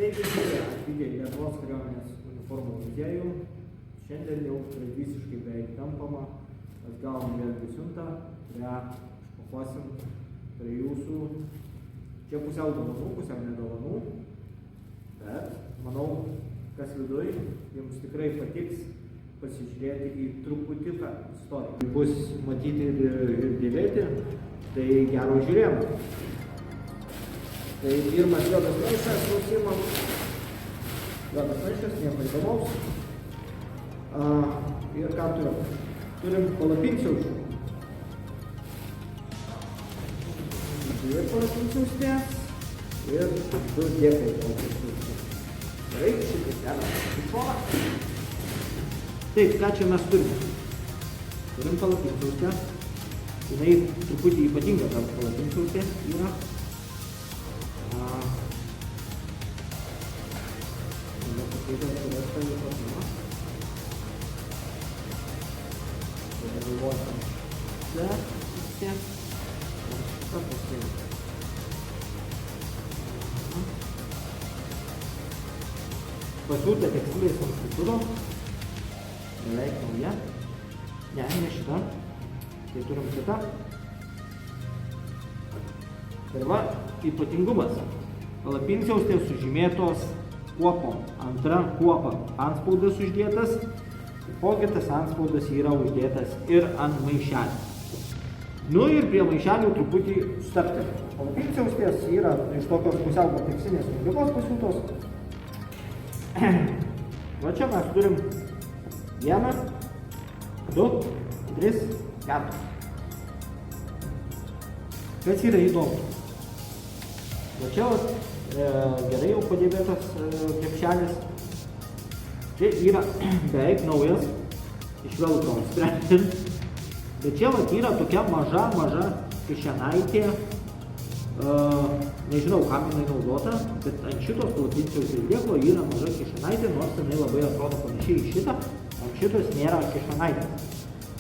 Sveiki, atvykę į Lietuvos kariuomenės uniformų muziejų. Šiandien jau tradiciškai beveik tampama. Mes gavom vėlgi siuntą, kurią išpakuosim prie jūsų. Čia pusiau dovanų, pusiau nedovanų. Bet, manau, kas viduj, jums tikrai patiks pasižiūrėti į truputiką istoriją. Bus matyti ir dėvėti, tai gero žiūrėjimo. Tai pirmas juodas maišas nusimam. Juodas maišas, nieko įdomaus. Ir ką turim? Turim palapinsiaučių. Dvi palapinsiaustės ir du dėklai palapinsiaustės. Gerai, šitai dedam į šoną. Taip, ką čia mes turime? Turim palapinsiaustę. Jinai truputį ypatinga ta palapinsiaustė yra. Pasiūta tekstilės konstruktūro, beveik nauja, ne šita, tai turim kitą. Ir va, ypatingumas. Palapinsiaustės sužymėtos kuopom. Antra kuopa antspaudas uždėtas, taipogi tas antspaudas yra uždėtas ir ant maišelio. Nu ir prie maišelių truputį stabtelė. Palapinsiaustės yra iš tokios pusiau lateksinės medžiagos pasiūtos. Va čia mes turim 1, 2, 3, 4. Kas yra įdomu? Va čia gerai jau padėvėtas krepšelis. Čia yra beveik naujas, iš velkros sprendžiant. Bet čia vat yra tokia maža kišenaitė. Nežinau, kam jinai naudota, bet ant šitos palapinsiaustės dėklo yra maža kišenaitė, nors jinai labai atrodo panašiai į šitą. Ant šitos nėra kišenaitės.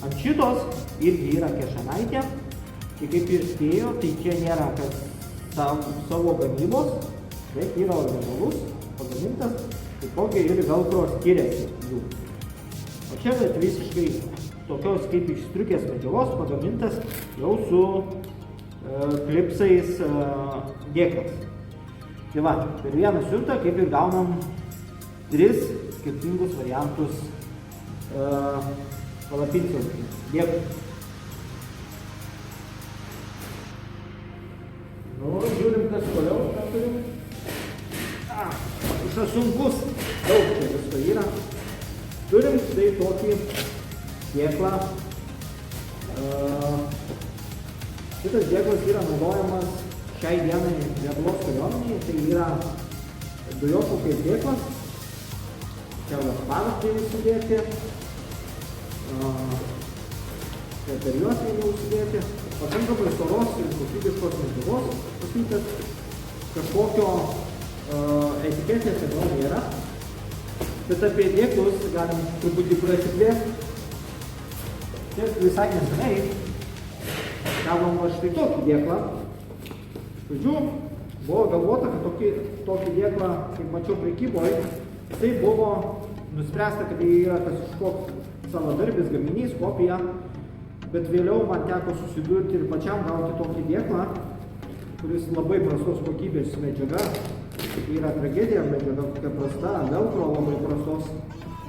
Ant šitos irgi yra kišenaitė. Tai kaip ir spėjo, tai čia nėra savo gamybos, bet yra originalus, pagamintas, taipogi ir velkro skiriasi jų. O čia bet visiškai tokios kaip iš striukės medžiagos pagamintas jau su klipsais dėklas. Tai va, per vieną siuntą kaip ir gaunam 3 skirtingus variantus palapinsiausčių dėklų. Nu, žiūrim, kas toliau, ką turim. Išas sunkus, daug čia visko yra. Turim štai tokį dėklą. Šitas dėklas yra naudojamas šiai dienai Lietuvos kariuomenėje. Tai yra dujokaukės dėklas. Čia pavyzdžiai užsidėti. Čia per juos reikia užsidėti. Pakankamai storos ir kokybiškos medžiagos pasiūtas. Kažkokio etiketės gal nėra. Bet apie dėklus galim truputį prasiplėsti. Čia visai nesenai gavom va štai tokį dėklą. Žodžiu, buvo galvota, kad tokį dėklą, kaip mačiau prekyboje, tai buvo nuspręsta, kad tai yra kažkoks savadarbis gaminys, kopija. Bet vėliau man teko susidurti ir pačiam gauti tokį dėklą, kuris labai prastos kokybės medžiaga. Tai yra tragedija, medžiaga tokia prasta, velkro labai prastos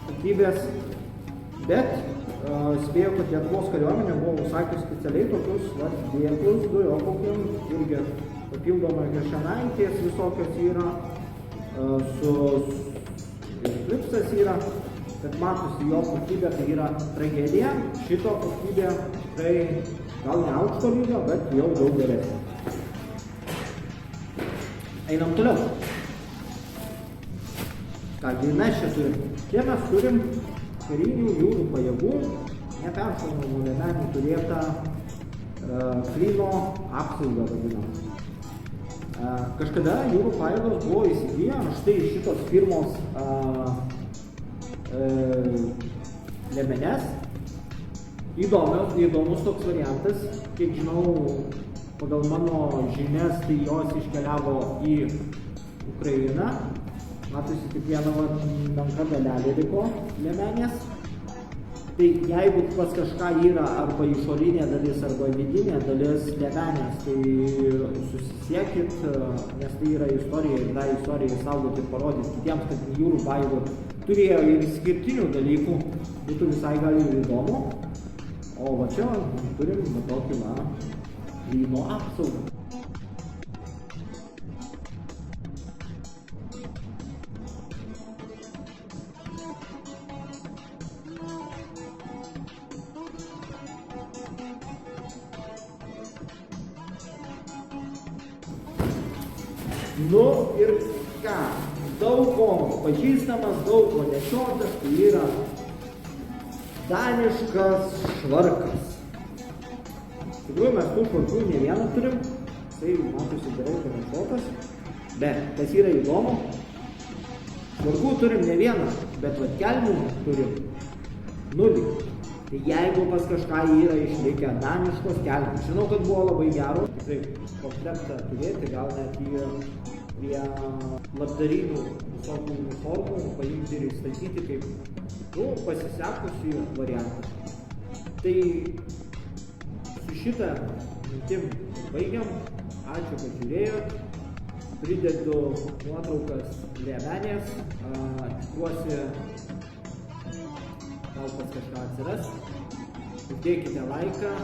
kokybės. Bet spėjau, kad Lietuvos kariuomenė buvo užsakius specialiai tokius dėklus dujokaukiam, irgi papildomai kišenaitės visokios yra, su klipsas yra, bet matosi jo kokybė, tai yra tragedija. Šito kokybė tai gal ne aukšto lygio, bet jau daug geresnė. Einam toliau. Kągi mes čia turim? Čia mes turim karinių jūrų pajėgų neperšaunamų liemenių turėtą kryno apsaugą vadinamą. Kažkada jūrų pajėgos buvo įsigiję štai šitos firmos liemenes. Įdomus toks variantas, kiek žinau, pagal mano žinias, tai jos iškeliavo į Ukrainą. Matosi tik viena menka dalelė liko liemenės. Tai jeigu pas kažką yra arba išorinė dalis, arba vidinė dalis liemenės, tai susisiekit, nes tai yra istorija ir tą istoriją saugoti ir parodyti kitiems, kad jūrų pajėgos turėjo ir išskirtinių dalykų, būtų visai gal ir įdomu. O va čia turim tokį lyno apsaugą. Nu ir ką, daug ko pažįstamas, daug ko nešiotas, tai yra daniškas švarkas. Iš tikrųjų mes tų švarkų ne vieną turim, tai matosi gerai panešiotas, bet kas yra įdomu, švarkų turim ne vieną, bet vat kelnių turim 0. Tai jeigu pas kažką yra išlikę daniškos kelnių, žinau, kad buvo labai gero, tikrai komplektą turėti, gal net prie labdarinių visokių uniformų paimti ir įstatyti kaip pasisekusi variantą. Tai su šitą mintim baigiam. Ačiū, kad žiūrėjot. Pridedu nuotraukas liemenės. Tikiuosi, gal pas kažką atsiras. Uždėkite laiką,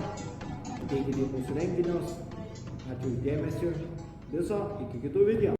ateikite į mūsų renginius. Ačiū už dėmesį. Viso, iki kitų video.